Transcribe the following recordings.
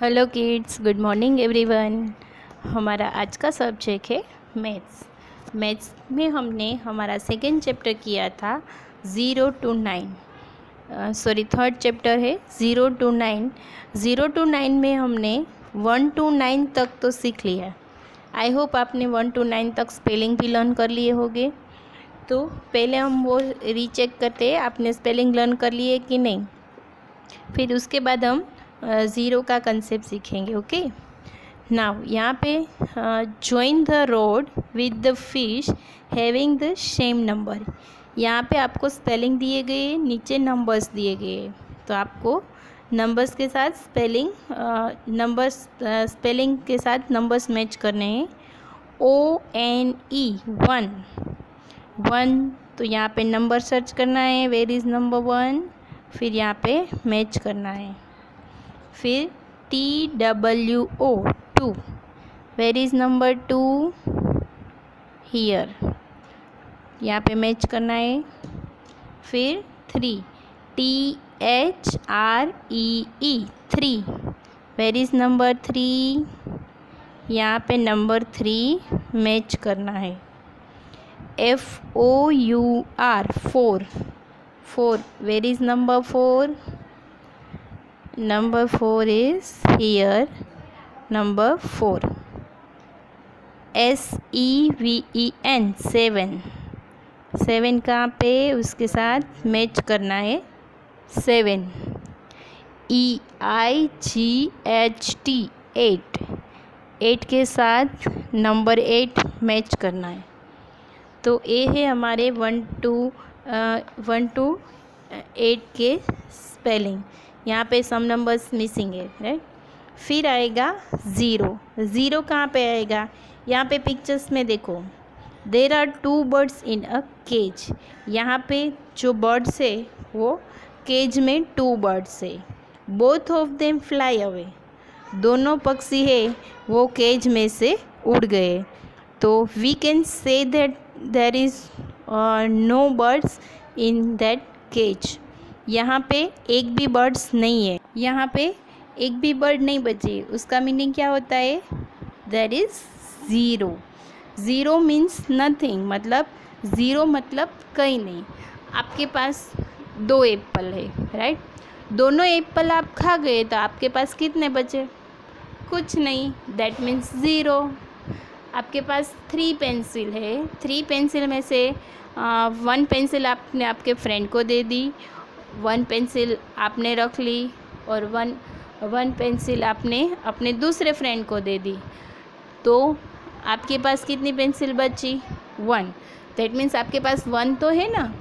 Hello kids, good morning everyone. हमारा आज का सब्जेक्ट है मैथ्स। मैथ्स में हमने हमारा सेकेंड चैप्टर किया था 0 to 9। थर्ड चैप्टर है 0 to 9। 0 to 9 में हमने 1 to 9 तक तो सीख लिया। आई होप आपने 1 to 9 तक स्पेलिंग भी लर्न कर लिए होंगे। तो पहले हम वो रीचेक करते हैं, आपने स्पेलिंग लर्न कर लिए कि नहीं। फिर उसके बाद हम ज़ीरो का कंसेप्ट सीखेंगे। ओके, नाउ यहाँ पे join the road with the fish having the same number. यहाँ पे आपको स्पेलिंग दिए गए, नीचे नंबर्स दिए गए, तो आपको नंबर्स के साथ स्पेलिंग के साथ नंबर्स मैच करने हैं। ONE 1, तो यहाँ पे नंबर सर्च करना है, वेयर इज़ नंबर 1, फिर यहाँ पे मैच करना है। फिर TWO 2, where is number 2, here, यहाँ पे मैच करना है। फिर 3, THREE 3, वेयर इज़ नंबर 3, यहाँ पे नंबर 3 मैच करना है। FOUR 4, where is number 4? Number 4 is here, number 4. SEVEN 7 कहाँ पे, उसके साथ मैच करना है 7। EIGHT 8 के साथ नंबर 8 मैच करना है। तो ये है हमारे 1 to 8 के स्पेलिंग। यहाँ पे सम नंबर्स मिसिंग है, राइट। फिर आएगा ज़ीरो कहाँ पे आएगा, यहाँ पे पिक्चर्स में देखो, there are 2 birds in a cage. यहाँ पे जो बर्ड्स है वो केज में 2 birds है। Both of them fly away, दोनों पक्षी है वो केज में से उड़ गए। तो we can say that there is no birds in that cage. यहाँ पे एक भी बर्ड्स नहीं है, यहाँ पे एक भी बर्ड नहीं बचे। उसका मीनिंग क्या होता है, there is zero means nothing, मतलब ज़ीरो मतलब कहीं नहीं। आपके पास 2 एप्पल है, राइट। दोनों एप्पल आप खा गए तो आपके पास कितने बचे, कुछ नहीं, दैट मीन्स ज़ीरो। आपके पास 3 पेंसिल है, 3 पेंसिल में से 1 पेंसिल आपने आपके फ्रेंड को दे दी, 1 पेंसिल आपने रख ली, और 1 पेंसिल आपने अपने दूसरे फ्रेंड को दे दी। तो आपके पास कितनी पेंसिल बची, 1। दैट मीन्स आपके पास 1 तो है ना,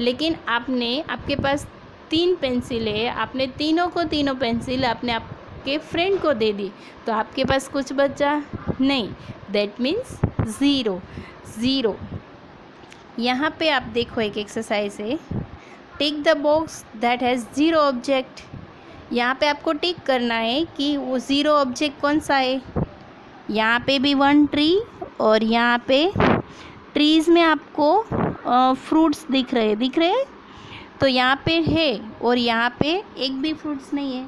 लेकिन आपके पास 3 पेंसिल है, आपने तीनों पेंसिल आपने आपके फ्रेंड को दे दी, तो आपके पास कुछ बचा नहीं, दैट मीन्स ज़ीरो। यहाँ पे आप देखो एक एक्सरसाइज है, tick the box that has 0 object. यहाँ पे आपको टिक करना है कि वो 0 ऑब्जेक्ट कौन सा है। यहाँ पे भी 1 ट्री, और यहाँ पे ट्रीज़ में आपको फ्रूट्स दिख रहे, तो यहाँ पे है, और यहाँ पे एक भी फ्रूट्स नहीं है,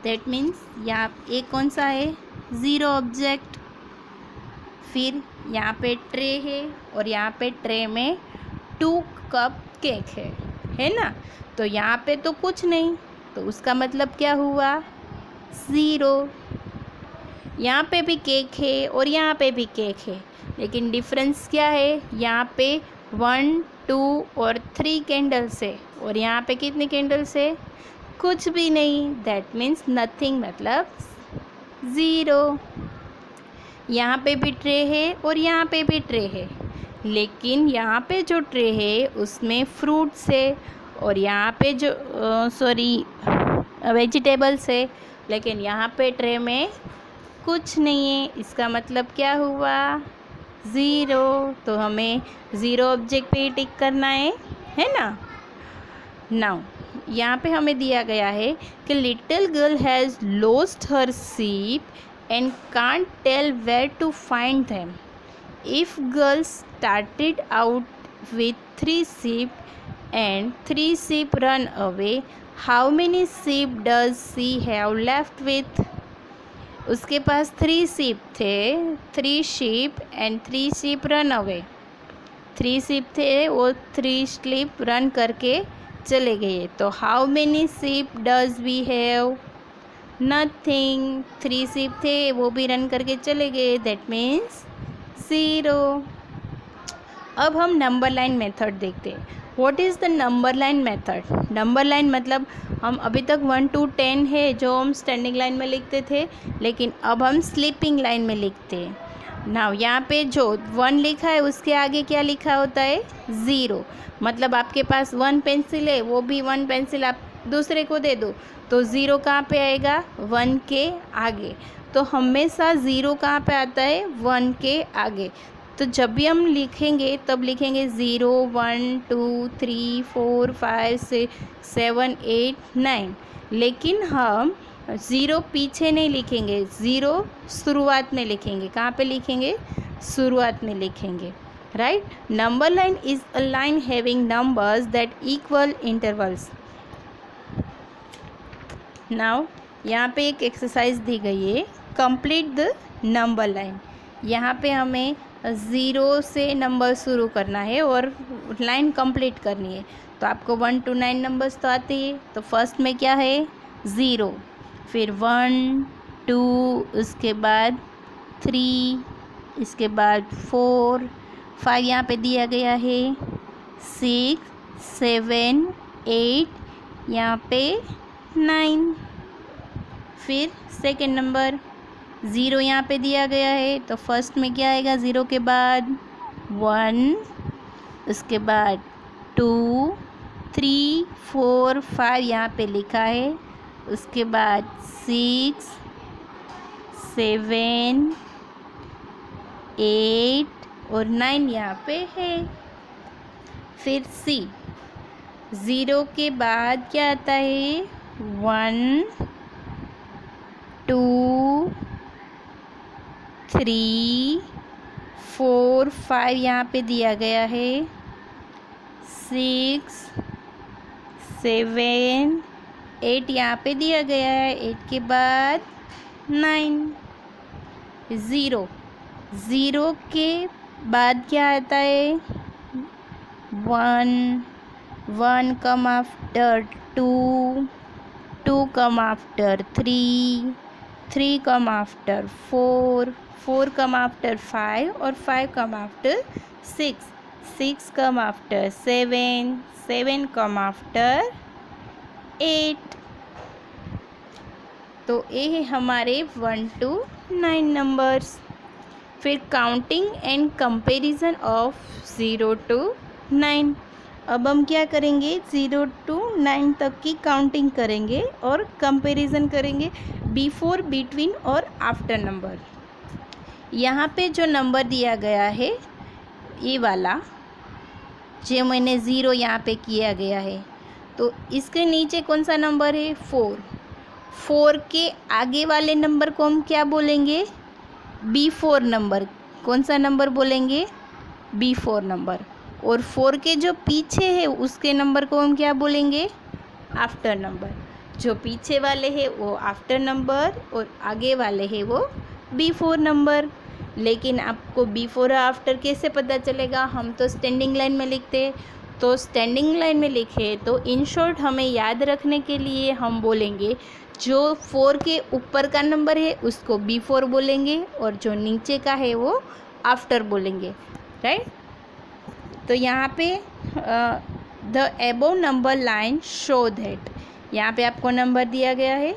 दैट मीन्स यहाँ एक कौन सा है, 0 ऑब्जेक्ट। फिर यहाँ पे ट्रे है, और यहाँ पे ट्रे में 2 कप केक है ना, तो यहाँ पे तो कुछ नहीं, तो उसका मतलब क्या हुआ, 0। यहाँ पे भी केक है और यहाँ पे भी केक है, लेकिन डिफरेंस क्या है, यहाँ पे 1, 2 और 3 कैंडल्स है, और यहाँ पे कितने कैंडल्स है, कुछ भी नहीं, दैट मीन्स नथिंग, मतलब 0। यहाँ पे भी ट्रे है और यहाँ पे भी ट्रे है, लेकिन यहाँ पे जो ट्रे है उसमें फ्रूट्स है, और यहाँ पे जो वेजिटेबल्स है, लेकिन यहाँ पे ट्रे में कुछ नहीं है। इसका मतलब क्या हुआ, 0। तो हमें 0 ऑब्जेक्ट पे ही टिक करना है ना। नाउ यहाँ पे हमें दिया गया है कि little girl has lost her sheep and can't tell where to find them. If girl started out with 3 sheep and 3 sheep run away, how many sheep does she have left with? उसके पास 3 sheep थे, 3 sheep and 3 sheep run away। 3 sheep थे, वो 3 sheep run करके चले गए। तो how many sheep does we have? Nothing. 3 sheep थे, वो भी रन करके चले गए, दैट मीन्स 0। अब हम नंबर लाइन मेथड देखते हैं। What is the number line method? Number line मतलब हम अभी तक 1 to 10 है जो हम स्टैंडिंग लाइन में लिखते थे, लेकिन अब हम स्लीपिंग लाइन में लिखते हैं। नाउ यहाँ पे जो 1 लिखा है उसके आगे क्या लिखा होता है? 0। मतलब आपके पास 1 पेंसिल है, वो भी 1 पेंसिल आप दूसरे को दे दो, तो 0 कहाँ पे आएगा? 1 के आगे। तो हमेशा 0 कहाँ पे आता है? 1 के आगे। तो जब भी हम लिखेंगे तब लिखेंगे 0 1 2 3 4 5 6 7 8 9, लेकिन हम 0 पीछे नहीं लिखेंगे, 0 शुरुआत में लिखेंगे। कहाँ पे लिखेंगे? शुरुआत में लिखेंगे, right. Number line is a line having numbers that equal intervals. Now यहाँ पे एक एक्सरसाइज दी गई है, कंप्लीट द नंबर लाइन। यहाँ पे हमें 0 से नंबर शुरू करना है और लाइन कंप्लीट करनी है। तो आपको 1 to 9 नंबर्स तो आते हैं। तो फर्स्ट में क्या है? 0, फिर 1 2, उसके बाद 3, इसके बाद 4 5 यहाँ पे दिया गया है, 6 7 8 यहाँ पे 9। फिर सेकेंड नंबर 0 यहाँ पे दिया गया है, तो फर्स्ट में क्या आएगा? 0 के बाद 1, उसके बाद 2 3 4 5 यहाँ पे लिखा है, उसके बाद 6 7 8 और 9 यहाँ पे है। फिर C, 0 के बाद क्या आता है? 1 2 3 4 5 यहाँ पे दिया गया है, 6 7 8 यहाँ पे दिया गया है, 8 के बाद 9। 0 के बाद क्या आता है? 1 come after 2 come after 3 come after 4 come after 5 और 5 come after 6 come after 7 come after 8। तो ये है हमारे 1 to 9 नंबर्स। फिर counting and comparison of 0 to 9। अब हम क्या करेंगे? 0 to 9 तक की काउंटिंग करेंगे और कंपैरिजन करेंगे बिफोर, बिटवीन और आफ्टर नंबर। यहाँ पे जो नंबर दिया गया है ये वाला, जो मैंने 0 यहाँ पे किया गया है, तो इसके नीचे कौन सा नंबर है? 4 के आगे वाले नंबर को हम क्या बोलेंगे? B4 number. कौन सा नंबर बोलेंगे? B4 number. और 4 के जो पीछे है उसके नंबर को हम क्या बोलेंगे? After number. जो पीछे वाले हैं वो आफ्टर नंबर और आगे वाले हैं वो B4 नंबर। लेकिन आपको B4 आफ्टर कैसे पता चलेगा? हम तो स्टैंडिंग लाइन में लिखते हैं। तो स्टैंडिंग लाइन में लिखे तो इन शॉर्ट हमें याद रखने के लिए हम बोलेंगे जो 4 के ऊपर का नंबर है उसको B4 बोलेंगे और जो नीचे का है वो आफ्टर बोलेंगे, राइट। तो यहाँ पे the above number line show that, यहाँ पे आपको नंबर दिया गया है।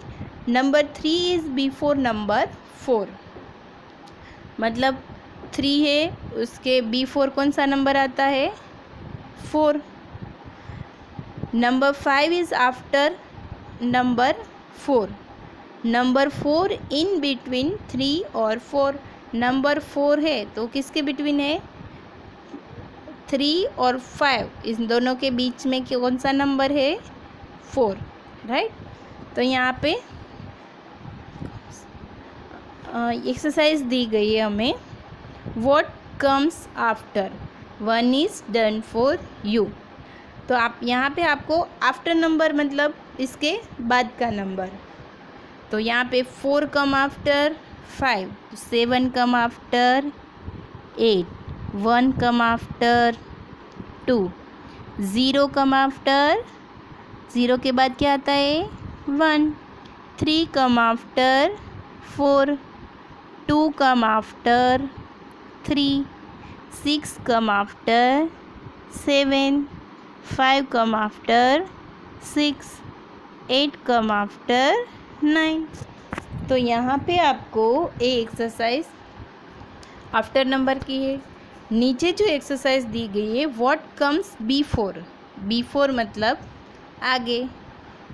नंबर 3 इज़ बिफोर नंबर 4, मतलब 3 है उसके B4 कौन सा नंबर आता है? 4। Number 5 is after number 4। Number 4 in between 3 और 4। नंबर 4 है तो किसके बिटवीन है? 3 और 5, इन दोनों के बीच में कौन सा नंबर है? 4, राइट। तो यहाँ पे एक्सरसाइज दी गई है हमें। What comes after 1 is done for you. तो आप यहाँ पे आपको आफ्टर नंबर मतलब इसके बाद का नंबर। तो यहाँ पे 4 come after 5, 7 come after 8, 1 come after 2, 0 come after, 0 के बाद क्या आता है 1, 3 come after 4, 2 come after 3, 6 come after 7, 5 come after 6, 8 come after 9। तो यहाँ पे आपको ये एक्सरसाइज आफ्टर नंबर की है। नीचे जो एक्सरसाइज दी गई है व्हाट कम्स बिफोर, बिफोर मतलब आगे,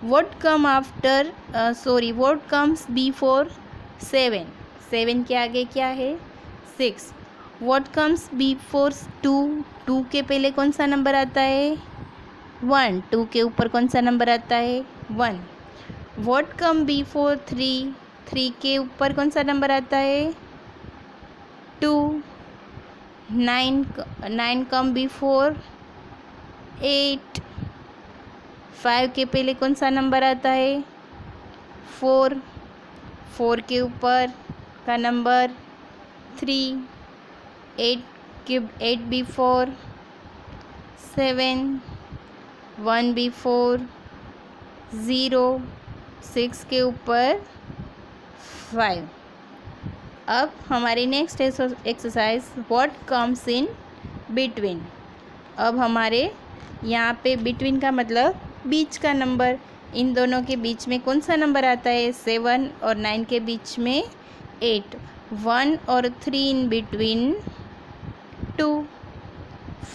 what come after what comes before 7, 7 के आगे क्या है 6, व्हाट कम्स बिफोर 2, 2 के पहले कौन सा नंबर आता है 1, 2 के ऊपर कौन सा नंबर आता है 1, व्हाट कम बिफोर 3, 3 के ऊपर कौन सा नंबर आता है 2, 9 कम बिफोर 8, 5 के पहले कौन सा नंबर आता है 4, 4 के ऊपर का नंबर 3, 8 बिफोर 7, 1 बिफोर 0, 6 के ऊपर 5। अब हमारी next exercise what comes in between. अब हमारे यहाँ पे बिटवीन का मतलब बीच का नंबर, इन दोनों के बीच में कौन सा नंबर आता है 7 और 9 के बीच में 8, 1 और 3 इन बिटवीन 2,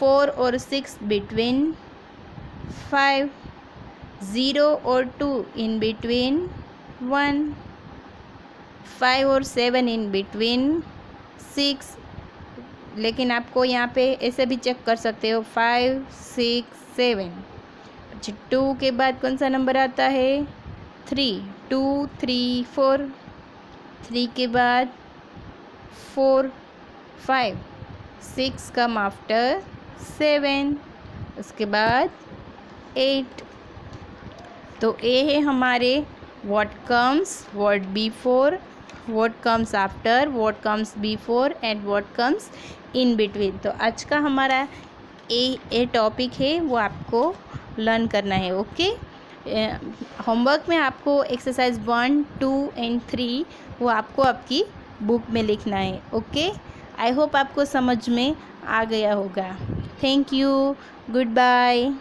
4 और 6 बिटवीन 5, 0 और 2 इन बिटवीन 1, 5 और 7 इन बिटवीन 6। लेकिन आपको यहाँ पे ऐसे भी चेक कर सकते हो 5, 6, 7। 2 के बाद कौन सा नंबर आता है 3, 2, 3, 4, 3 के बाद 4, 5, 6 कम आफ्टर 7, उसके बाद 8। तो ये है हमारे what comes, what before, what comes after, what comes before and what comes in between. तो आज का हमारा ये टॉपिक है वो आपको लर्न करना है। ओके, होमवर्क में आपको एक्सरसाइज 1, 2 एंड 3 वो आपको आपकी बुक में लिखना है। ओके, आई होप आपको समझ में आ गया होगा। Thank you, good bye.